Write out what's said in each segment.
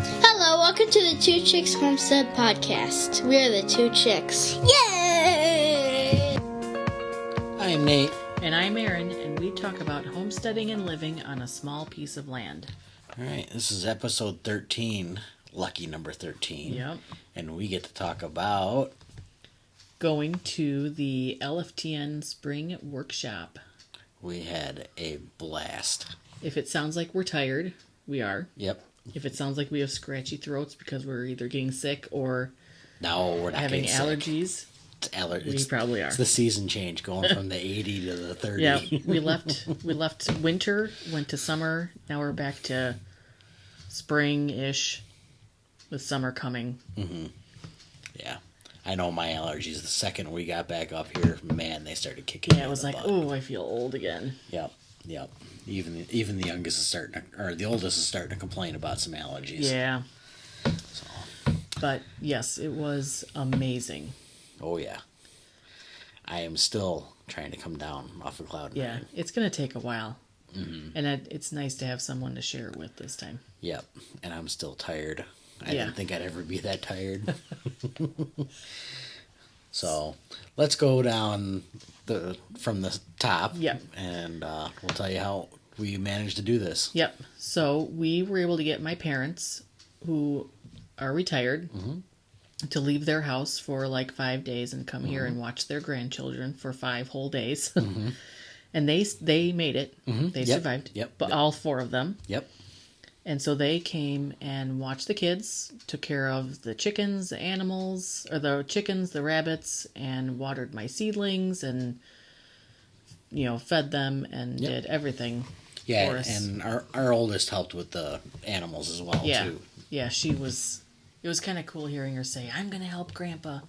Hello, welcome to the Two Chicks Homestead Podcast. We are the Two Chicks. Yay! I'm Nate. And I'm Erin, and we talk about homesteading and living on a small piece of land. All right, this is episode 13, lucky number 13. Yep. And we get to talk about... Going to the LFTN spring workshop. We had a blast. If it sounds like we're tired, we are. Yep. If it sounds like we have scratchy throats because we're either getting sick or No, we're not having getting allergies, sick. we probably are. It's the season change, going from the 80 to the 30. Yeah, we left winter, went to summer. Now we're back to spring-ish with summer coming. Mm-hmm. Yeah. I know my allergies, the second we got back up here, man, they started kicking. Yeah, it was like, oh, I feel old again. Yep. Even the youngest is starting to, or the oldest is starting to complain about some allergies. Yeah. So. But yes, it was amazing. Oh yeah. I am still trying to come down off of cloud nine. Yeah, it's going to take a while. Mm-hmm. And it's nice to have someone to share it with this time. Yep. And I'm still tired. I Yeah. didn't think I'd ever be that tired. So let's go down from the top. Yep. And we'll tell you how we managed to do this. Yep. So we were able to get my parents, who are retired, to leave their house for like 5 days and come here and watch their grandchildren for 5 whole days. And they made it. They Yep. survived. Yep. But all 4 of them. Yep. And so they came and watched the kids, took care of the chickens, the animals, or the chickens, the rabbits, and watered my seedlings and, fed them and Yep. did everything Yeah, for us. and our oldest helped with the animals as well, Yeah. too. Yeah, it was kind of cool hearing her say, I'm going to help Grandpa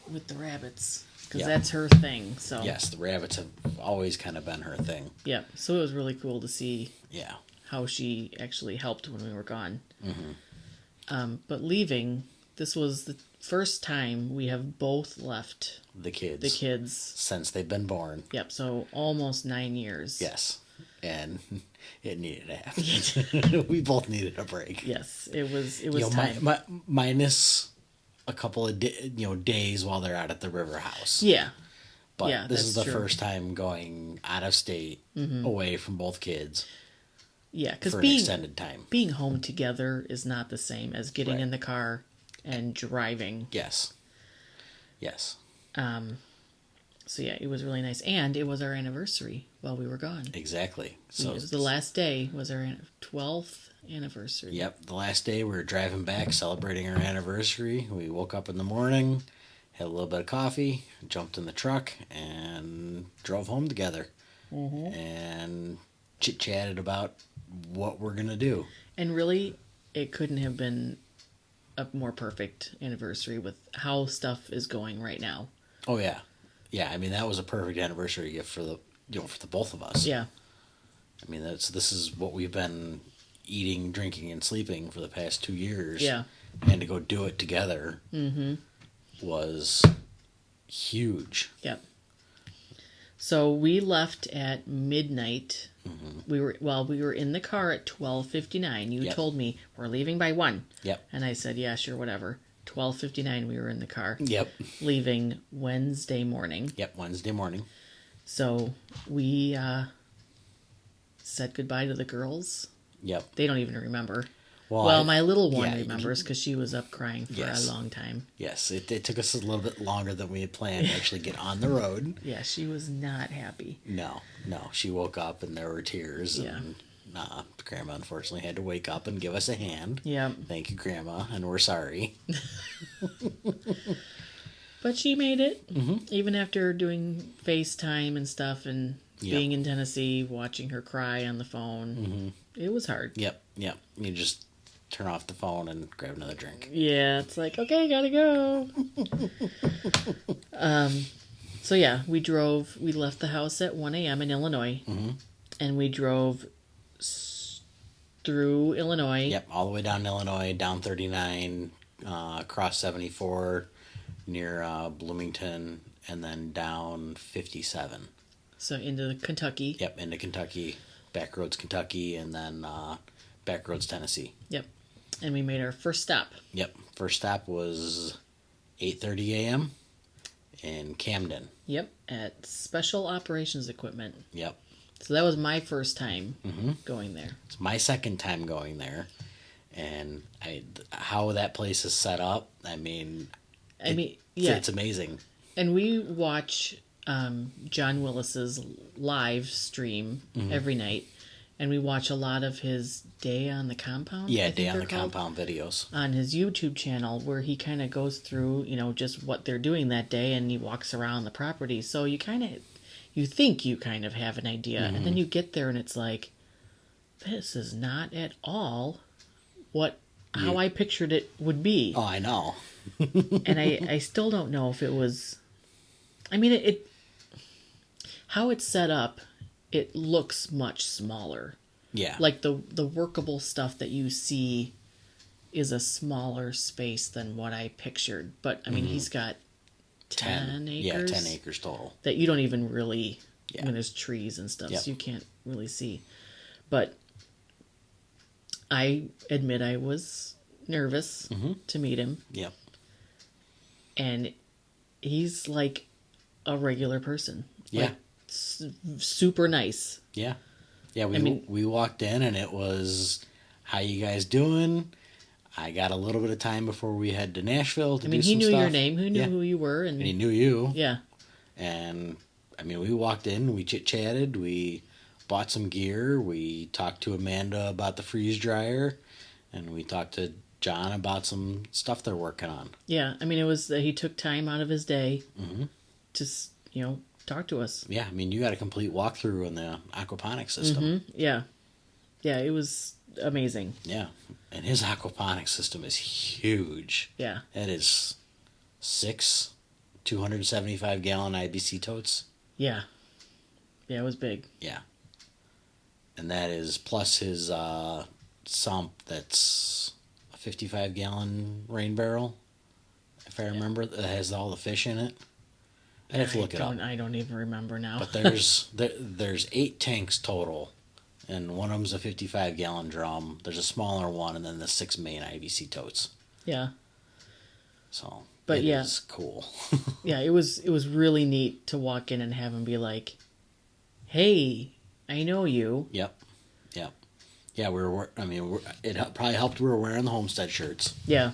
with the rabbits, because Yep. that's her thing. So Yes, the rabbits have always kind of been her thing. yeah, so it was really cool to see Yeah. how she actually helped when we were gone. But leaving, this was the first time we have both left The kids. the kids. Since they've been born. Yep, so almost 9 years. Yes. And it needed to happen. We both needed a break. Yes, it was time. Minus a couple of days while they're out at the river house. Yeah. But yeah, this is the that's true. first time going out of state, away from both kids. Yeah, because for an extended time. Being home together is not the same as getting Right. in the car and driving. Yes. So yeah, it was really nice, and it was our anniversary while we were gone. Exactly. So It was the last day was our 12th anniversary. Yep, the last day we were driving back, celebrating our anniversary. We woke up in the morning, had a little bit of coffee, jumped in the truck, and drove home together. And chit-chatted about what we're going to do. And really, it couldn't have been a more perfect anniversary with how stuff is going right now. Oh, yeah. Yeah, I mean, that was a perfect anniversary gift for the both of us. Yeah. I mean, this is what we've been eating, drinking, and sleeping for the past 2 years. Yeah. And to go do it together was huge. Yep. So we left at midnight. We were in the car at 12:59. You Yep. told me we're leaving by 1. Yep. And I said, yeah, sure, whatever. 12:59 we were in the car. Yep. Leaving Wednesday morning. Yep, Wednesday morning. So we said goodbye to the girls. Yep. They don't even remember. Well, Well, my little one yeah, remembers because she was up crying for Yes. a long time. Yes, it took us a little bit longer than we had planned to actually get on the road. Yeah, she was not happy. No. She woke up and there were tears. Yeah. And Grandma unfortunately had to wake up and give us a hand. Yeah. Thank you, Grandma, and we're sorry. But she made it, even after doing FaceTime and stuff and being in Tennessee, watching her cry on the phone. It was hard. Yep. You just turn off the phone and grab another drink. Yeah, it's like, okay, gotta go. So yeah, we left the house at 1 a.m. in Illinois, and we drove through Illinois. Yep, all the way down Illinois, down 39, across 74, near Bloomington, and then down 57. So into Kentucky. Yep, into Kentucky, Backroads, Kentucky, and then Backroads, Tennessee. Yep. And we made our first stop. Yep. First stop was 8:30 a.m. in Camden. Yep, at Special Operations Equipment. Yep. So that was my first time going there. It's my second time going there, and how that place is set up. It's amazing. And we watch John Willis's live stream every night, and we watch a lot of his Day on the Compound. Yeah, Day on the Compound videos on his YouTube channel, where he kind of goes through, just what they're doing that day, and he walks around the property. So you think you kind of have an idea, and then you get there, and it's like, this is not at all how I pictured it would be. Oh, I know. And I still don't know if it was. I mean, how it's set up, it looks much smaller. Yeah. Like the workable stuff that you see is a smaller space than what I pictured. But I mean, he's got 10 acres. Yeah, 10 acres total. That you don't even really. Yeah. I mean, there's trees and stuff, Yep. so you can't really see. But I admit I was nervous to meet him. Yep. And he's like a regular person. Yeah. Like, super nice. Yeah. Yeah, we walked in, and it was, how you guys doing? I got a little bit of time before we head to Nashville to do some stuff. He knew your name. He knew who you were. And he knew you. Yeah. And, we walked in, we chit-chatted, we bought some gear, we talked to Amanda about the freeze dryer, and we talked to John about some stuff they're working on. Yeah, it was he took time out of his day to, talk to us. Yeah, you got a complete walkthrough on the aquaponics system. Yeah. Yeah, it was amazing. Yeah, and his aquaponics system is huge. Yeah. That is 6 275-gallon IBC totes. Yeah. Yeah, it was big. Yeah. And that is plus his sump that's a 55-gallon rain barrel, if I remember, that has all the fish in it. I have to look it up. I don't even remember now. But there's 8 tanks total, and one of them's a 55-gallon drum. There's a smaller one, and then the 6 main IBC totes. Yeah. So, but it is cool. Yeah, it was really neat to walk in and have him be like, "Hey, I know you." Yep. Yeah, it probably helped we were wearing the Homestead shirts. Yeah.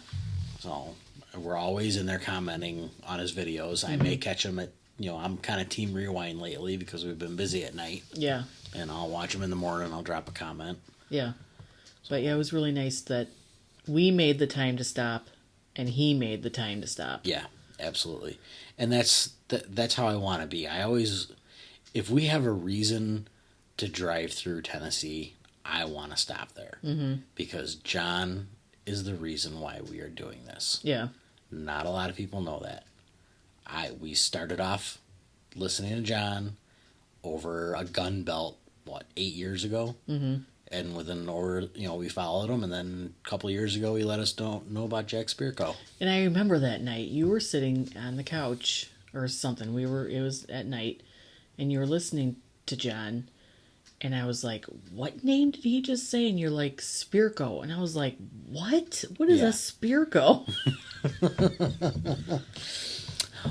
So, we're always in there commenting on his videos. I may catch him at, I'm kind of Team Rewind lately because we've been busy at night. Yeah. And I'll watch him in the morning. I'll drop a comment. Yeah. But yeah, it was really nice that we made the time to stop and he made the time to stop. Yeah, absolutely. And that's how I want to be. I always, if we have a reason to drive through Tennessee, I want to stop there. Because John is the reason why we are doing this. Yeah. Not a lot of people know that. We started off listening to John over a gun belt, 8 years ago? And we followed him, and then a couple of years ago, he let us know about Jack Spirko. And I remember that night, you were sitting on the couch or something. It was at night, and you were listening to John, and I was like, what name did he just say? And you're like, Spirko. And I was like, what? What is a Spirko?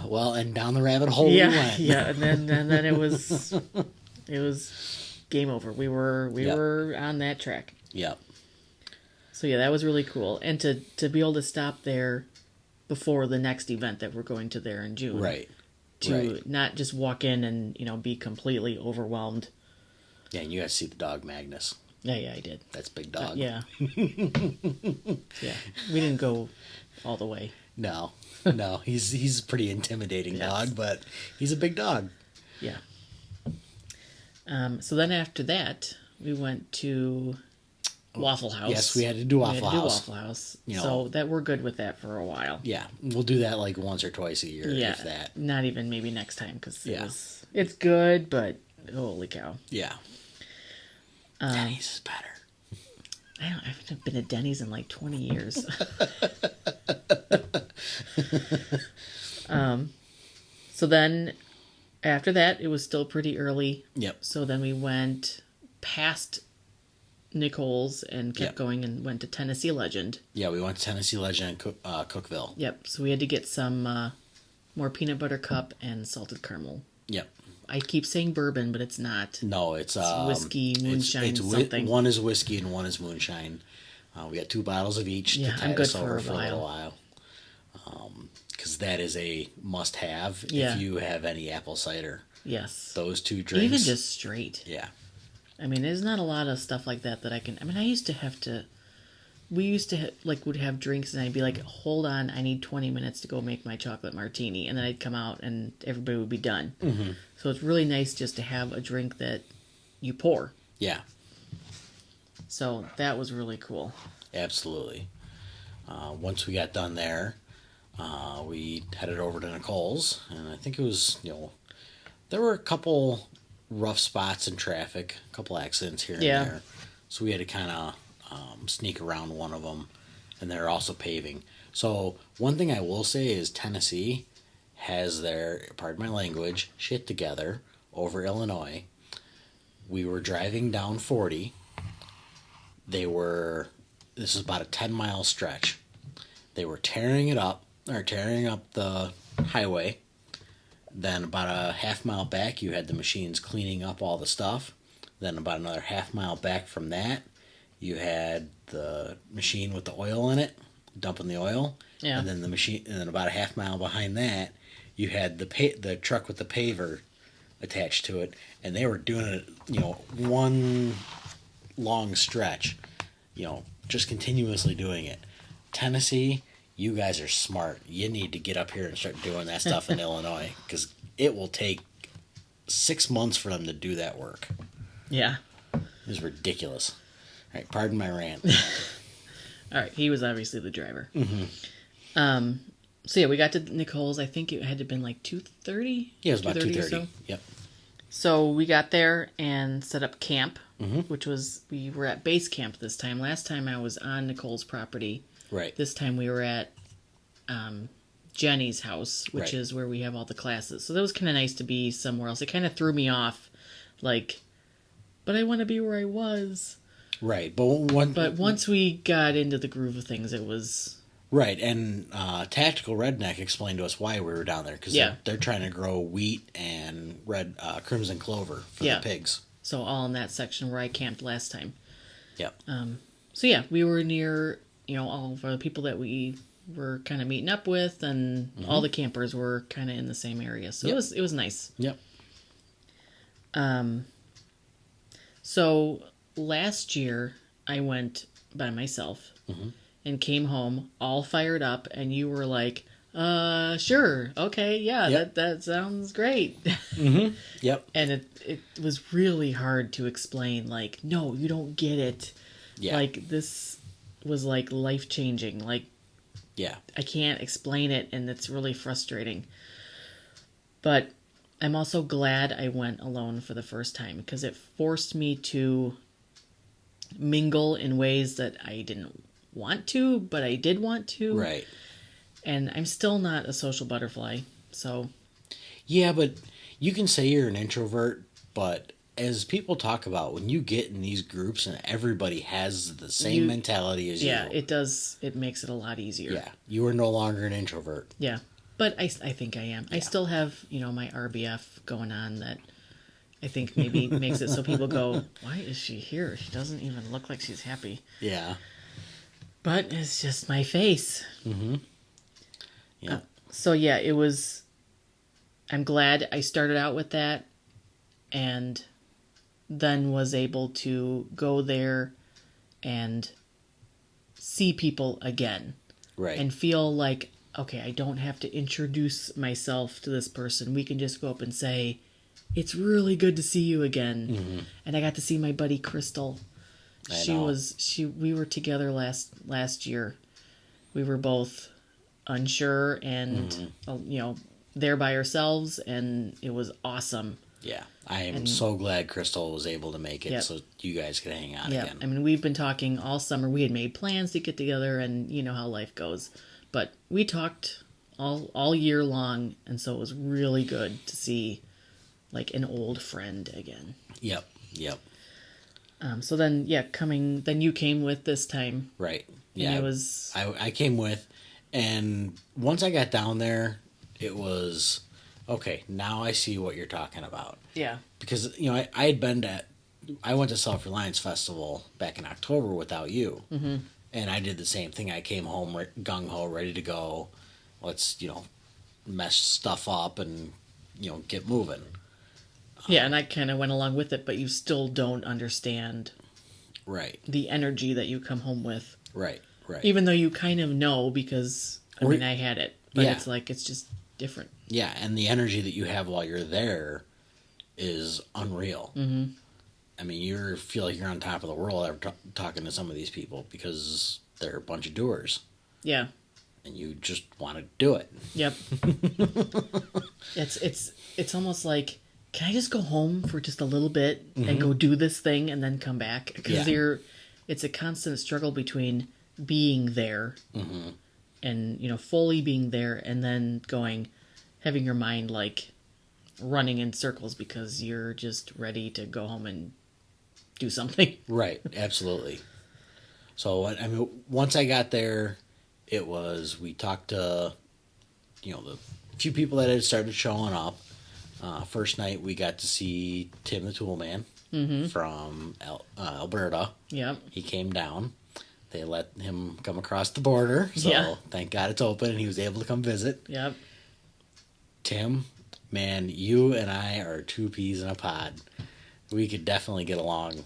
Well, and down the rabbit hole we went. Yeah, and then it was game over. We were on that track. Yep. So yeah, that was really cool. And to be able to stop there before the next event that we're going to there in June. Right. To not just walk in and be completely overwhelmed. Yeah, and you guys see the dog Magnus. Yeah, I did. That's big dog. Yeah. Yeah. We didn't go all the way. No, he's a pretty intimidating dog, but he's a big dog. Yeah. So then after that, we went to Waffle House. Yes, we had to do Waffle House. So that we're good with that for a while. Yeah, we'll do that like once or twice a year, yeah, if that. Not even maybe next time, because it's good, but holy cow. Yeah. Denny's is better. I haven't been at Denny's in like 20 years. So then after that, it was still pretty early. Yep. So then we went past Nicole's and kept Yep. going and went to Tennessee Legend. Yeah, we went to Tennessee Legend in Cookeville. Yep. So we had to get some more peanut butter cup and salted caramel. Yep. I keep saying bourbon, but it's not. No, it's whiskey, moonshine, it's something. One is whiskey and one is moonshine. We got 2 bottles of each Yeah, to I'm tide good us for over a for a little while. Because that is a must-have Yeah. if you have any apple cider. Yes. Those 2 drinks. Even just straight. Yeah. I mean, there's not a lot of stuff like that I can. I mean, I used to have to. We used to would have drinks, and I'd be like, "Hold on, I need 20 minutes to go make my chocolate martini," and then I'd come out, and everybody would be done. Mm-hmm. So it's really nice just to have a drink that you pour. Yeah. So that was really cool. Absolutely. Once we got done there, we headed over to Nicole's, and I think it was, there were a couple rough spots in traffic, a couple accidents here and there. So we had to kind of sneak around one of them, and they're also paving. So one thing I will say is Tennessee has their, pardon my language, shit together over Illinois. We were driving down 40. This is about a 10-mile stretch. They were tearing up the highway. Then about a half-mile back, you had the machines cleaning up all the stuff. Then about another half-mile back from that, you had the machine with the oil in it, dumping the oil. Yeah. And then and then about a half-mile behind that, you had the truck with the paver attached to it, and they were doing it, one long stretch, just continuously doing it. Tennessee, you guys are smart. You need to get up here and start doing that stuff in Illinois, because it will take 6 months for them to do that work. Yeah. It's ridiculous. All right, pardon my rant. All right, he was obviously the driver. Mm-hmm. So yeah, we got to Nicole's. I think it had to have been like 2:30. Yeah, it was about 2:30. So. Yep. So we got there and set up camp, Mm-hmm. which was, we were at base camp this time. Last time I was on Nicole's property. Right. This time we were at Jenny's house, which Right. is where we have all the classes. So that was kind of nice to be somewhere else. It kind of threw me off, but I want to be where I was. Right, but once we got into the groove of things, it was... Right, and Tactical Redneck explained to us why we were down there, because they're trying to grow wheat and crimson clover for the pigs. So all in that section where I camped last time. Yep. So yeah, we were near, all of the people that we were kind of meeting up with, and all the campers were kind of in the same area. So it was nice. Yep. So last year I went by myself and came home all fired up, and you were like, sure, okay, yeah, that sounds great. Mm-hmm. Yep. And it was really hard to explain, no, you don't get it. Yeah. This was life-changing. Yeah. I can't explain it, and it's really frustrating. But I'm also glad I went alone for the first time, because it forced me to mingle in ways that I didn't want to, but I did want to. Right. And I'm still not a social butterfly, so... Yeah, but you can say you're an introvert, but as people talk about, when you get in these groups and everybody has the same mentality as you... Yeah, it does. It makes it a lot easier. Yeah, you are no longer an introvert. Yeah, but I think I am. Yeah. I still have, my RBF going on that I think maybe makes it so people go, why is she here? She doesn't even look like she's happy. Yeah. But it's just my face. Mm-hmm. Yeah. So yeah, it was... I'm glad I started out with that, and then was able to go there and see people again. Right. And feel like, okay, I don't have to introduce myself to this person. We can just go up and say, it's really good to see you again. Mm-hmm. And I got to see my buddy Crystal. We were together last year. We were both unsure and, there by ourselves, and it was awesome. Yeah. I am so glad Crystal was able to make it so you guys could hang out again. I mean, we've been talking all summer. We had made plans to get together, and you know how life goes. But we talked all year long, and so it was really good to see an old friend again. Yep. So then, then you came with this time. Right. Yeah. And it was... I came with, and once I got down there, it was, okay, now I see what you're talking about. Yeah. Because, I went to Self-Reliance Festival back in October without you. Mm-hmm. And I did the same thing. I came home gung-ho, ready to go. Let's, mess stuff up and, get moving. Yeah, and I kind of went along with it, but you still don't understand Right. the energy that you come home with. Right. Even though you kind of know because, I had it. But Yeah. it's like, it's just different. Yeah, and the energy that you have while you're there is unreal. Mm-hmm. I mean, you feel like you're on top of the world after talking to some of these people because they're a bunch of doers. Yeah. And you just want to do it. Yep. It's almost like, can I just go home for just a little bit and go do this thing and then come back? Because it's a constant struggle between being there and, fully being there and then having your mind like running in circles because you're just ready to go home and do something. Right, absolutely. So, once I got there, we talked to, the few people that had started showing up. First night, we got to see Tim the Toolman from Alberta. Yep. He came down. They let him come across the border, so thank God it's open and he was able to come visit. Yep. Tim, man, you and I are two peas in a pod. We could definitely get along,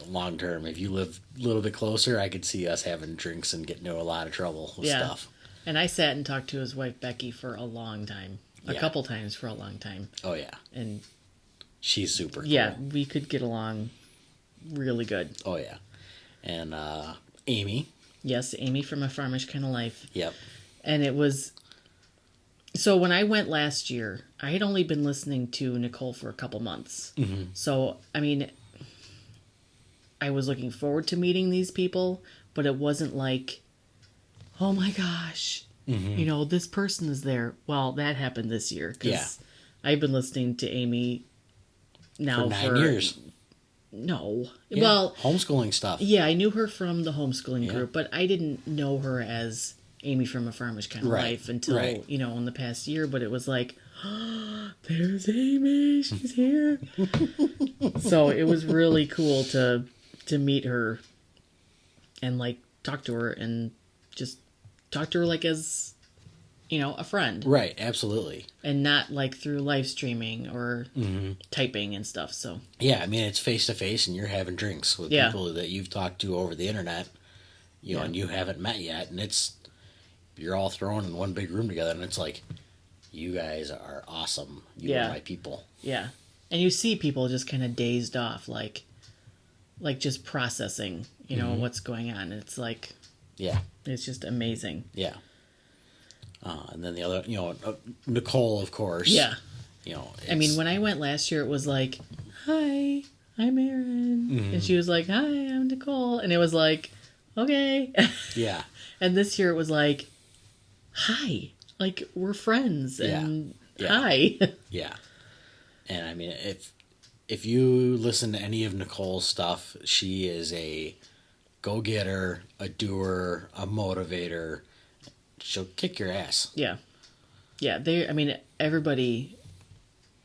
long term. If you live a little bit closer, I could see us having drinks and getting into a lot of trouble with stuff. And I sat and talked to his wife Becky for a long time. A couple times for a long time. Oh, yeah. And she's super cool. Yeah, we could get along really good. Oh, yeah. And Amy. Yes, Amy from A Farmish Kind of Life. Yep. And it was... So when I went last year, I had only been listening to Nicole for a couple months. Mm-hmm. So, I was looking forward to meeting these people, but it wasn't like, oh my gosh, this person is there. Well, that happened this year because I've been listening to Amy now for 9 years. No. Yeah. Well, homeschooling stuff. Yeah, I knew her from the homeschooling group, but I didn't know her as Amy from A Farmish Kind of Life until, in the past year. But it was like, oh, there's Amy. She's here. So it was really cool to meet her and, like, talk to her and just talk to her like as, a friend. Right, absolutely. And not, like, through live streaming or typing and stuff, so. Yeah, it's face-to-face and you're having drinks with people that you've talked to over the internet, and you haven't met yet, and you're all thrown in one big room together, and it's like, you guys are awesome. You are my people. Yeah. And you see people just kind of dazed off, like just processing, what's going on. And it's like, it's just amazing. Yeah. And then the other, Nicole, of course. Yeah. When I went last year, it was like, hi, I'm Erin. Mm-hmm. And she was like, hi, I'm Nicole. And it was like, okay. Yeah. And this year it was like, hi, like we're friends. And hi. Yeah. And if you listen to any of Nicole's stuff, she is a go-getter, a doer, a motivator. She'll kick your ass. Yeah. Yeah, everybody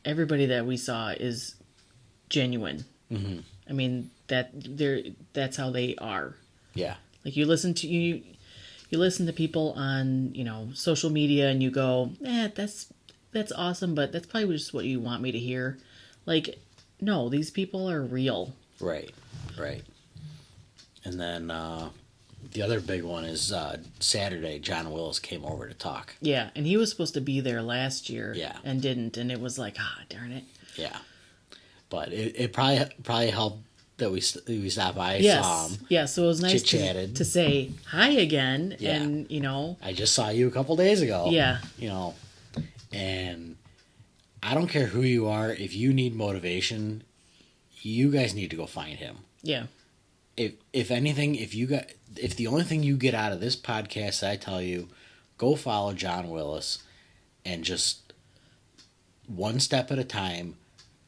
that we saw is genuine. Mm-hmm. That's how they are. Yeah. Like you listen to people on, social media and you go, that's awesome, but that's probably just what you want me to hear. Like, no, these people are real. Right. And then the other big one is Saturday, John Willis came over to talk. Yeah, and he was supposed to be there last year and didn't, and it was like, darn it. Yeah. But it probably helped that we stopped by, saw him. Yeah, so it was nice to say hi again, and, I just saw you a couple days ago. Yeah. And I don't care who you are, if you need motivation, you guys need to go find him. Yeah. If anything, if the only thing you get out of this podcast, I tell you, go follow John Willis and just one step at a time,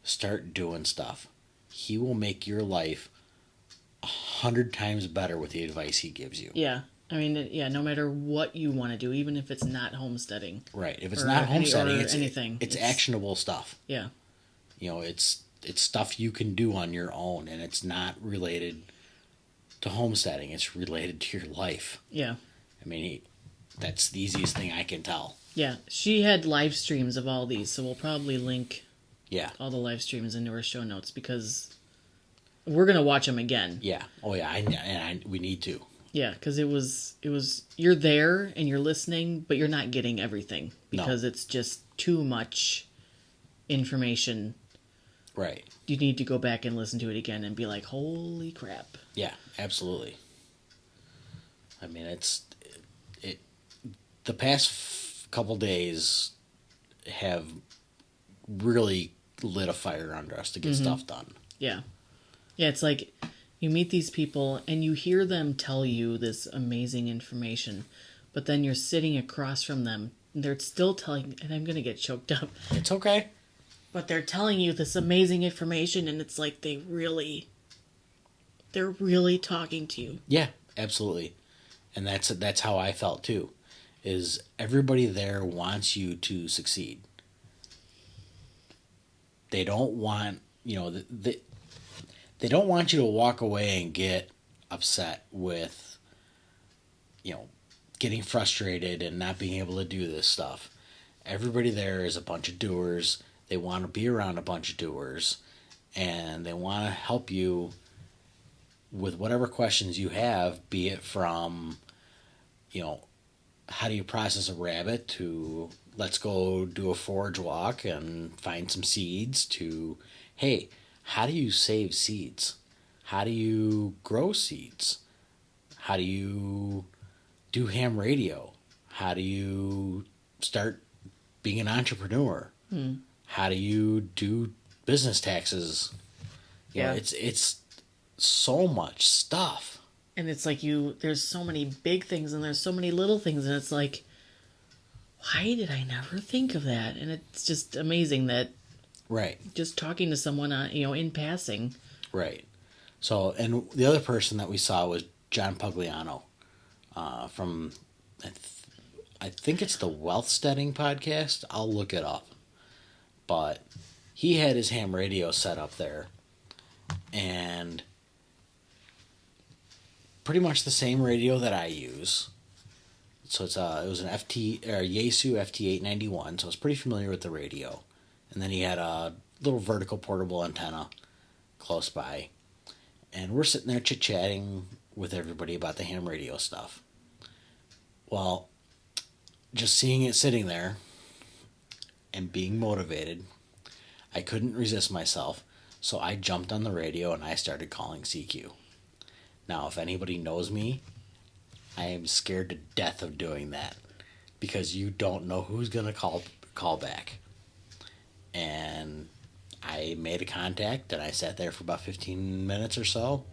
start doing stuff. He will make your life 100 times better with the advice he gives you. Yeah. I mean, yeah, no matter what you want to do, even if it's not homesteading. Right. If it's not homesteading, or anything. It's actionable stuff. Yeah. It's stuff you can do on your own, and it's not related to homesteading. It's related to your life. Yeah. I mean, that's the easiest thing I can tell. Yeah. She had live streams of all these, so we'll probably link all the live streams into our show notes because we're going to watch them again. Yeah. Oh, yeah. We need to. Yeah, because it was you're there and you're listening, but you're not getting everything because it's just too much information. Right. You need to go back and listen to it again and be like, holy crap. Yeah, absolutely. I mean, the past couple days have really lit a fire under us to get stuff done. Yeah. Yeah, it's like you meet these people and you hear them tell you this amazing information, but then you're sitting across from them and they're still telling, and I'm going to get choked up. It's okay. But they're telling you this amazing information and it's like they're really talking to you. Yeah, absolutely. And that's how I felt too. Is everybody there wants you to succeed. They don't want, they don't want you to walk away and get upset with, getting frustrated and not being able to do this stuff. Everybody there is a bunch of doers. They want to be around a bunch of doers, and they want to help you with whatever questions you have, be it from, how do you process a rabbit, to let's go do a forage walk and find some seeds, to, hey, how do you save seeds? How do you grow seeds? How do you do ham radio? How do you start being an entrepreneur? How do you do business taxes? It's so much stuff. And it's like there's so many big things and there's so many little things, and it's like, why did I never think of that? And it's just amazing that just talking to someone, in passing. Right. So, and the other person that we saw was John Pugliano from, I think it's the Wealthsteading podcast. I'll look it up. But he had his ham radio set up there, and pretty much the same radio that I use. So it was an Yaesu FT891, so I was pretty familiar with the radio. And then he had a little vertical portable antenna close by. And we're sitting there chit-chatting with everybody about the ham radio stuff. Well, just seeing it sitting there and being motivated, I couldn't resist myself. So I jumped on the radio and I started calling CQ. Now, if anybody knows me, I am scared to death of doing that because you don't know who's going to call back. And I made a contact and I sat there for about 15 minutes or so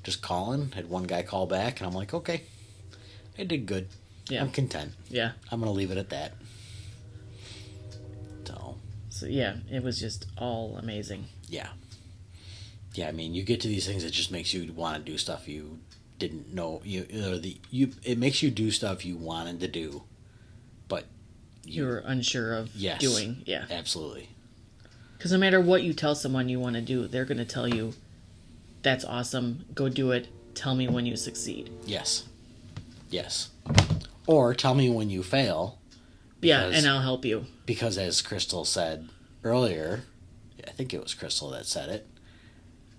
just calling. Had one guy call back and I'm like, okay, I did good. Yeah. I'm content. Yeah. I'm going to leave it at that. So yeah, it was just all amazing. Yeah. Yeah, I mean, you get to these things, it just makes you want to do stuff you didn't know. It makes you do stuff you wanted to do, but you're unsure of doing. Yeah, absolutely. Because no matter what you tell someone you want to do, they're going to tell you, "That's awesome. Go do it. Tell me when you succeed." Yes. Or tell me when you fail. Because, and I'll help you. Because as Crystal said earlier, I think it was Crystal that said it,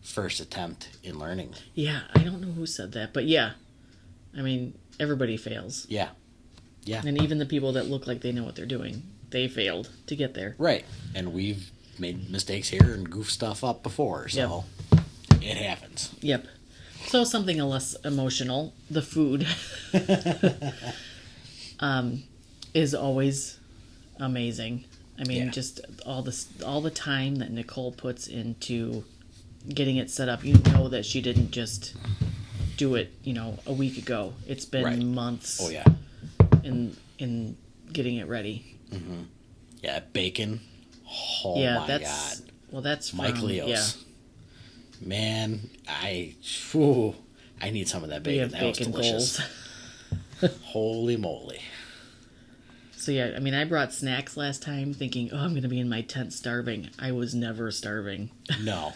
first attempt in learning. Yeah, I don't know who said that, but yeah. I mean, everybody fails. Yeah. And even the people that look like they know what they're doing, they failed to get there. Right. And we've made mistakes here and goofed stuff up before, so it happens. Yep. So something less emotional, the food. Is always amazing. I mean, just all the time that Nicole puts into getting it set up. You know that she didn't just do it, a week ago. It's been months. Oh yeah. In getting it ready. Mm-hmm. Yeah, bacon. Oh my God. Well, that's Mike from, Leos. Man, I need some of that We bacon. have That was bacon delicious. goals. Holy moly. So yeah, I mean, I brought snacks last time thinking, oh, I'm going to be in my tent starving. I was never starving. No.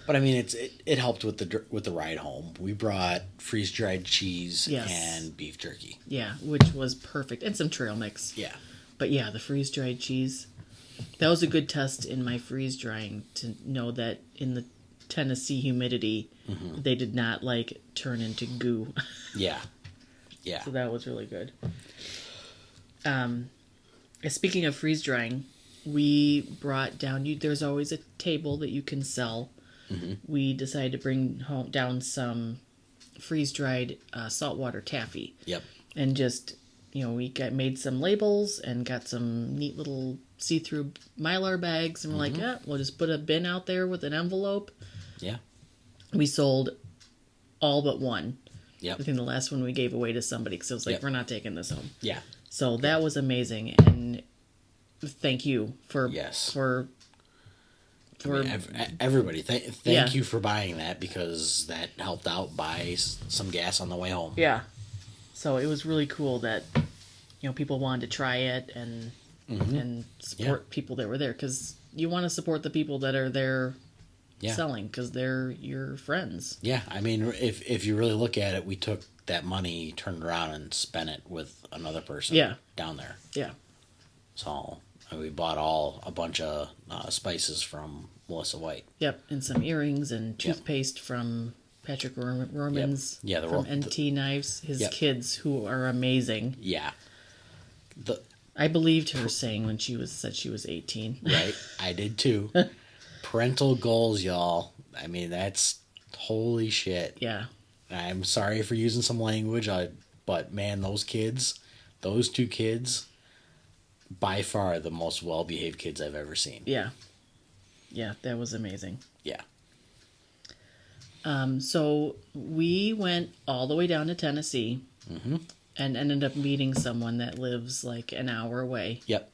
But I mean, it helped with the ride home. We brought freeze dried cheese and beef jerky. Yeah, which was perfect. And some trail mix. Yeah. But yeah, the freeze dried cheese. That was a good test in my freeze drying to know that in the Tennessee humidity, they did not like turn into goo. Yeah. So that was really good. Speaking of freeze drying, we brought down. There's always a table that you can sell. We decided to bring down some freeze dried saltwater taffy. Yep. And just we made some labels and got some neat little see-through Mylar bags, and we're like, yeah, we'll just put a bin out there with an envelope. Yeah. We sold all but one. Yep. I think the last one we gave away to somebody because it was like, we're not taking this home. Yeah. So that was amazing, and thank you for everybody. Thank you for buying that, because that helped out buy some gas on the way home. Yeah. So it was really cool that people wanted to try it and support people that were there, because you want to support the people that are there selling, because they're your friends. Yeah, I mean, if you really look at it, we took that money, turned around, and spent it with another person down there. Yeah. So we bought a bunch of spices from Melissa White. Yep, and some earrings and toothpaste from Patrick Romans. Yep. Yeah, from NT Knives. His kids, who are amazing. Yeah. I believed her saying when said she was 18. Right, I did too. Parental goals, y'all. I mean, that's holy shit. Yeah. I'm sorry for using some language, but man, those two kids, by far the most well-behaved kids I've ever seen. Yeah. Yeah, that was amazing. Yeah. So we went all the way down to Tennessee and ended up meeting someone that lives like an hour away. Yep.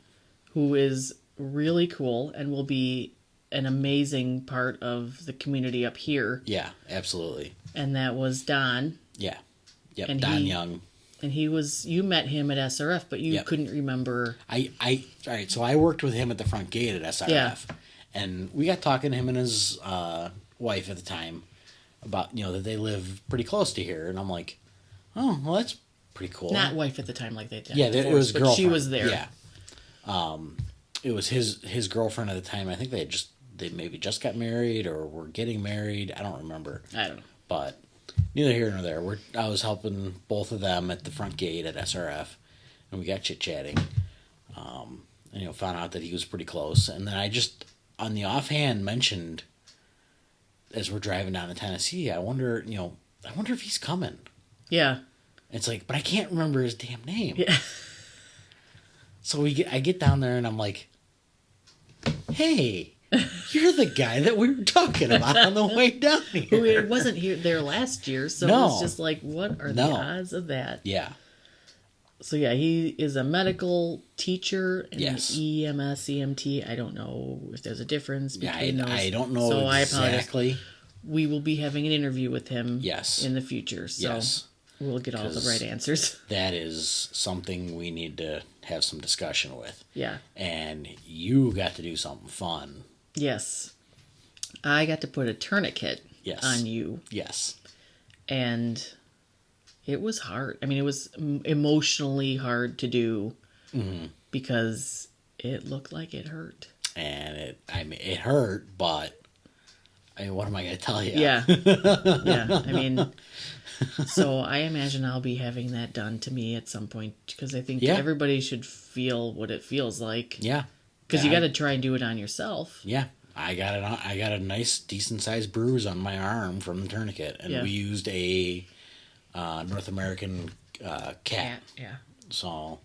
Who is really cool and will be an amazing part of the community up here. Yeah, absolutely. And that was Don. Yeah. Yep, and Don Young. And you met him at SRF, but you couldn't remember. All right, so I worked with him at the front gate at SRF. Yeah. And we got talking to him and his wife at the time about, that they live pretty close to here. And I'm like, oh, well, that's pretty cool. Not wife at the time, like they did. Yeah, it was girlfriend. She was there. Yeah. It was his girlfriend at the time. I think they maybe just got married or were getting married. I don't remember. I don't know. But neither here nor there. I was helping both of them at the front gate at SRF, and we got chit-chatting. And found out that he was pretty close. And then I just, on the offhand, mentioned, as we're driving down to Tennessee, I wonder if he's coming. Yeah. It's like, but I can't remember his damn name. Yeah. So I get down there and I'm like, hey, you're the guy that we were talking about on the way down here. Who wasn't there last year, so it was just like, what are the odds of that? Yeah. So yeah, he is a medical teacher and yes. EMS, EMT. I don't know if there's a difference between those. I don't know so exactly. I apologize. We will be having an interview with him in the future, so we'll get all the right answers. That is something we need to have some discussion with. Yeah. And you got to do something fun. Yes. I got to put a tourniquet on you. Yes. And it was hard. I mean, it was emotionally hard to do because it looked like it hurt. And it hurt, but what am I going to tell you? Yeah. Yeah. I mean, so I imagine I'll be having that done to me at some point because I think everybody should feel what it feels like. Yeah. Because you got to try and do it on yourself. Yeah. I got a nice, decent-sized bruise on my arm from the tourniquet. And we used a North American cat. Yeah. So,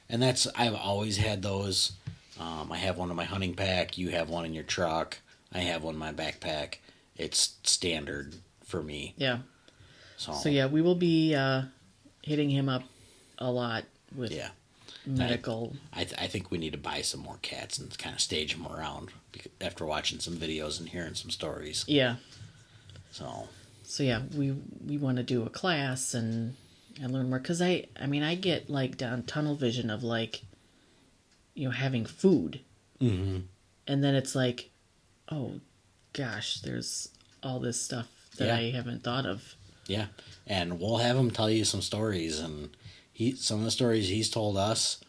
and I've always had those. I have one in my hunting pack. You have one in your truck. I have one in my backpack. It's standard for me. Yeah. So yeah, we will be hitting him up a lot with medical. I think we need to buy some more cats and kind of stage them around after watching some videos and hearing some stories. Yeah. So yeah, we want to do a class and learn more, because I get like down tunnel vision of like, having food, mm-hmm. and then it's like, oh gosh, there's all this stuff that I haven't thought of. Yeah, and we'll have him tell you some stories, and some of the stories he's told us,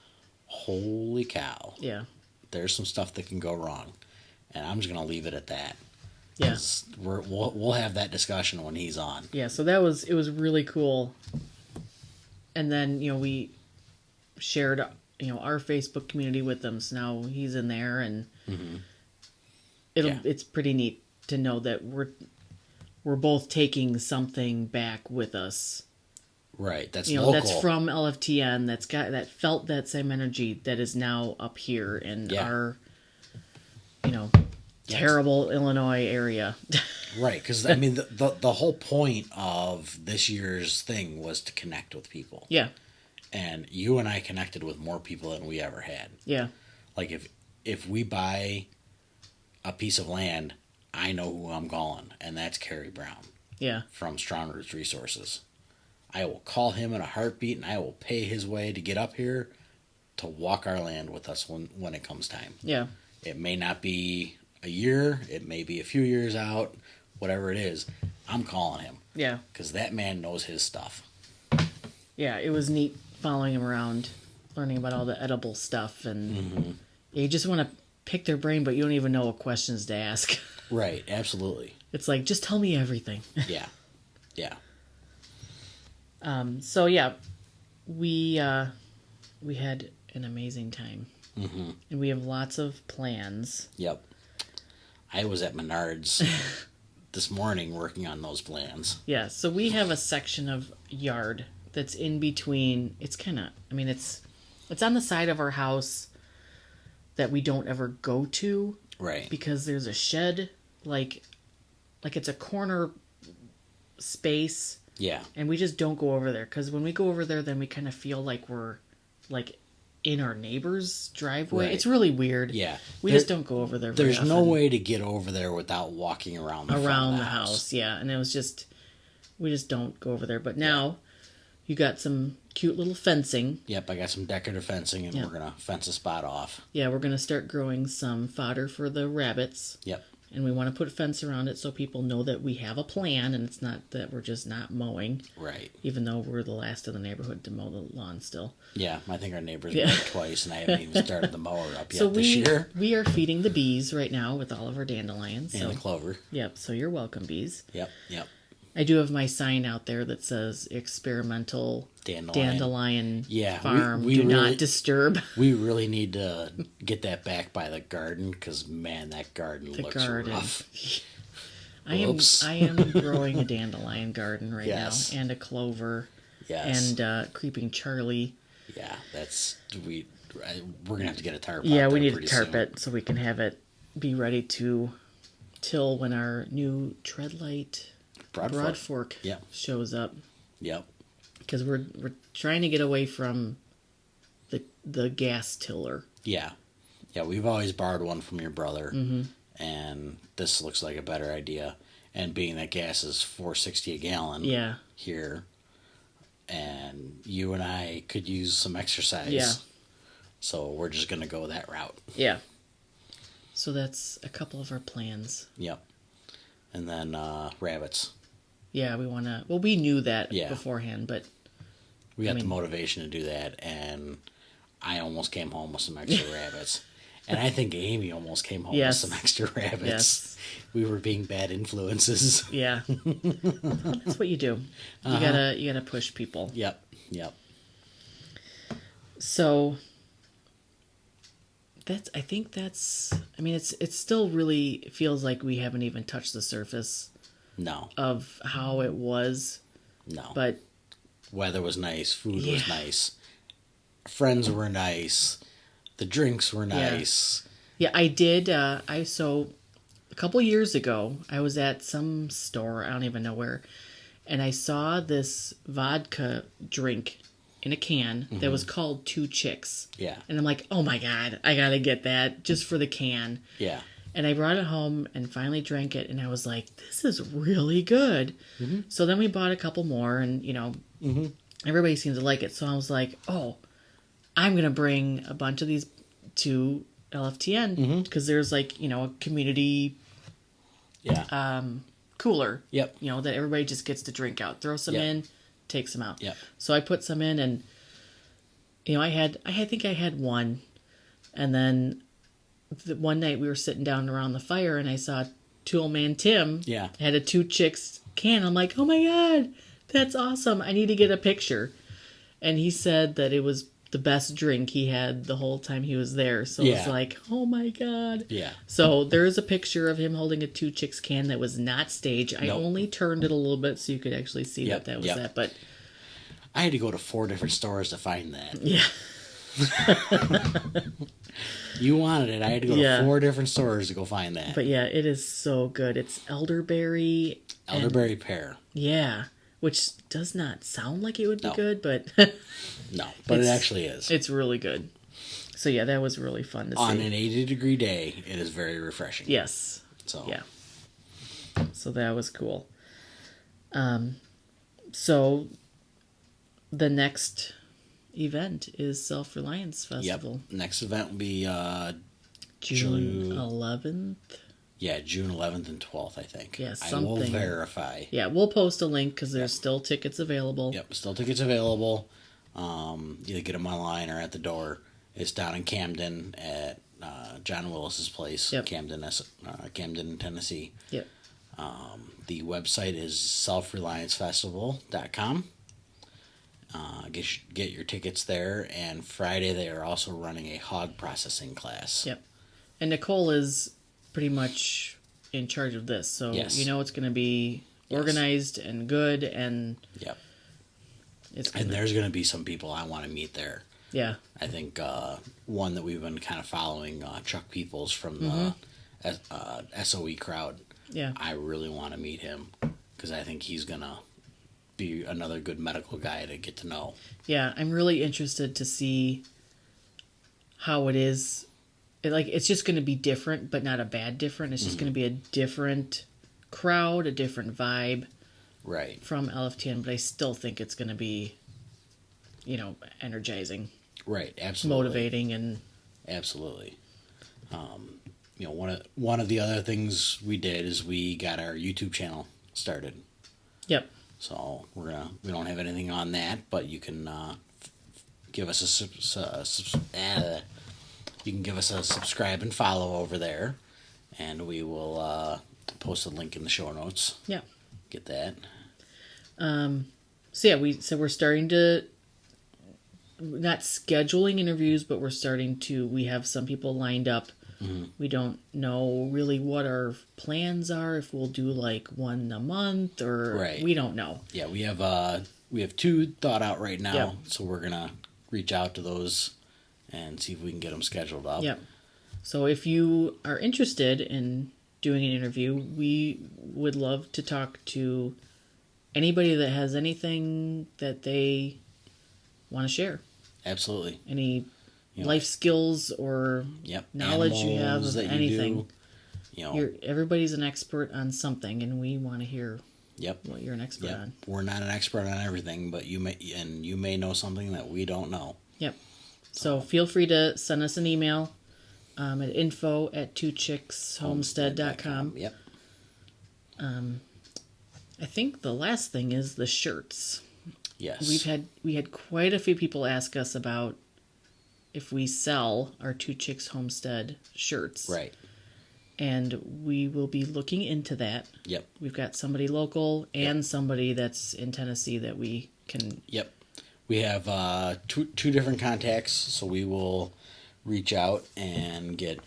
holy cow. Yeah. There's some stuff that can go wrong, and I'm just gonna leave it at that. Yeah. We'll have that discussion when he's on. Yeah, so it was really cool. And then, we shared, our Facebook community with them. So now he's in there, and mm-hmm. it's pretty neat to know that we're both taking something back with us. Right, that's local. That's from LFTN, that felt that same energy that is now up here in our, terrible Illinois area. Right, because the whole point of this year's thing was to connect with people. Yeah. And you and I connected with more people than we ever had. Yeah. Like if we buy a piece of land, I know who I'm calling, and that's Kerry Brown. Yeah. From Strong Roots Resources. I will call him in a heartbeat, and I will pay his way to get up here to walk our land with us when it comes time. Yeah. It may not be a year, it may be a few years out, whatever it is. I'm calling him. Yeah. Because that man knows his stuff. Yeah, it was neat following him around, learning about all the edible stuff, and you just want to pick their brain, but you don't even know what questions to ask. Right, absolutely. It's like, just tell me everything. Yeah. Yeah. So yeah, we had an amazing time, and we have lots of plans. Yep. I was at Menards this morning working on those plans. Yeah, so we have a section of yard that's in between. It's kind of, it's on the side of our house that we don't ever go to. Right. Because there's a shed, like it's a corner space. Yeah. And we just don't go over there, because when we go over there, then we kind of feel like we're like in our neighbor's driveway. Right. It's really weird. Yeah. We just don't go over there very There's often. no way to get over there without walking around the front of the house. Yeah. And it was just, we just don't go over there. But now you got some cute little fencing. Yep, I got some decorative fencing, and we're going to fence a spot off. Yeah, we're going to start growing some fodder for the rabbits. Yep. And we want to put a fence around it so people know that we have a plan, and it's not that we're just not mowing. Right. Even though we're the last in the neighborhood to mow the lawn still. Yeah, I think our neighbors mowed twice, and I haven't even started the mower up yet So this year. we are feeding the bees right now with all of our dandelions. And the clover. Yep, so you're welcome, bees. Yep. I do have my sign out there that says experimental dandelion farm. Do not disturb. We really need to get that back by the garden, because, man, that garden looks rough. I am growing a dandelion garden right now, and a clover. Yes. And Creeping Charlie. Yeah, we're gonna have to get a tarp. Yeah, we need a tarp so we can have it be ready to till when our new treadlight Broad Fork shows up. Yep. Because we're trying to get away from the gas tiller. Yeah. Yeah, we've always borrowed one from your brother, and this looks like a better idea. And being that gas is $4.60 a gallon here, and you and I could use some exercise. Yeah. So we're just going to go that route. Yeah. So that's a couple of our plans. Yep. And then rabbits. Yeah, we want to... Well, we knew that beforehand, but... We got the motivation to do that, and I almost came home with some extra rabbits. And I think Amy almost came home with some extra rabbits. Yes. We were being bad influences. Yeah. That's what you do. You gotta push people. Yep. So... I think that's... I mean, it still really feels like we haven't even touched the surface... No. Of how it was. No. But... Weather was nice. Food was nice. Friends were nice. The drinks were nice. Yeah, I did. So, a couple years ago, I was at some store, I don't even know where, and I saw this vodka drink in a can that was called Two Chicks. Yeah. And I'm like, oh my God, I gotta get that just for the can. Yeah. And I brought it home and finally drank it, and I was like, this is really good. So then we bought a couple more, and, everybody seemed to like it. So I was like, oh, I'm going to bring a bunch of these to LFTN, because there's like, a community cooler, that everybody just gets to drink out. Throw some in, take some out. Yep. So I put some in, and, I think I had one, and then one night we were sitting down around the fire, and I saw Toolman Tim had a Two Chicks can. I'm like, oh my God, that's awesome. I need to get a picture. And he said that it was the best drink he had the whole time he was there. So it was like, oh my God. Yeah. So there is a picture of him holding a Two Chicks can that was not staged. I only turned it a little bit so you could actually see that was that. But I had to go to 4 different stores to find that. Yeah. You wanted it. I had to go to 4 different stores to go find that. But yeah, it is so good. It's elderberry. Elderberry pear. Yeah. Which does not sound like it would be good, but... No, but it actually is. It's really good. So yeah, that was really fun to see. On an 80-degree day, it is very refreshing. Yes. So. Yeah. So that was cool. So the next event is Self-Reliance Festival. Yep. Next event will be June 11th. Yeah, June 11th and 12th, I think. Yeah, something. I will verify. Yeah, we'll post a link because there's still tickets available. Yep, still tickets available. Either get them online or at the door. It's down in Camden at John Willis's place, Camden, Tennessee. Yep. The website is selfreliancefestival.com. Get your tickets there, and Friday they are also running a hog processing class. Yep. And Nicole is pretty much in charge of this, so it's going to be organized and good, and there's going to be some people I want to meet there. Yeah. I think one that we've been kind of following, Chuck Peoples from the SOE crowd. Yeah. I really want to meet him because I think he's going to be another good medical guy to get to know. Yeah, I'm really interested to see how it is. It's just going to be different, but not a bad different. It's just going to be a different crowd, a different vibe. Right. From LFTN, but I still think it's going to be, energizing. Right, absolutely. Motivating and... Absolutely. One of the other things we did is we got our YouTube channel started. Yep. So we don't have anything on that, but you can give us a subscribe and follow over there, and we will post a link in the show notes. Yeah. Get that. We're starting to, not scheduling interviews, but we have some people lined up. Mm-hmm. We don't know really what our plans are, if we'll do like one a month or we don't know. Yeah, we have 2 thought out right now, so we're gonna reach out to those and see if we can get them scheduled up. Yep. So if you are interested in doing an interview, we would love to talk to anybody that has anything that they want to share. Absolutely. Any life skills or knowledge you have of anything. Everybody's an expert on something, and we want to hear what you're an expert on. We're not an expert on everything, but you may know something that we don't know. Yep. So feel free to send us an email at info@twochickshomestead.com. Yep. I think the last thing is the shirts. Yes. We had quite a few people ask us about if we sell our Two Chicks Homestead shirts. Right. And we will be looking into that. Yep. We've got somebody local and somebody that's in Tennessee that we can... Yep. We have two different contacts, so we will reach out and get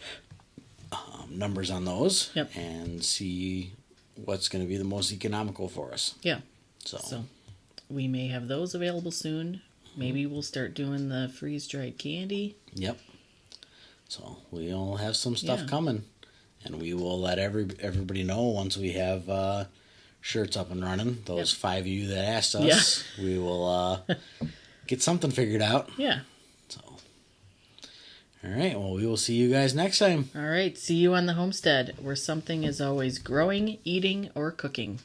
numbers on those and see what's going to be the most economical for us. Yeah. So we may have those available soon. Maybe we'll start doing the freeze-dried candy. Yep. So we'll have some stuff coming, and we will let everybody know once we have shirts up and running. Those 5 of you that asked us, we will get something figured out. Yeah. So, all right. Well, we will see you guys next time. All right. See you on the homestead, where something is always growing, eating, or cooking.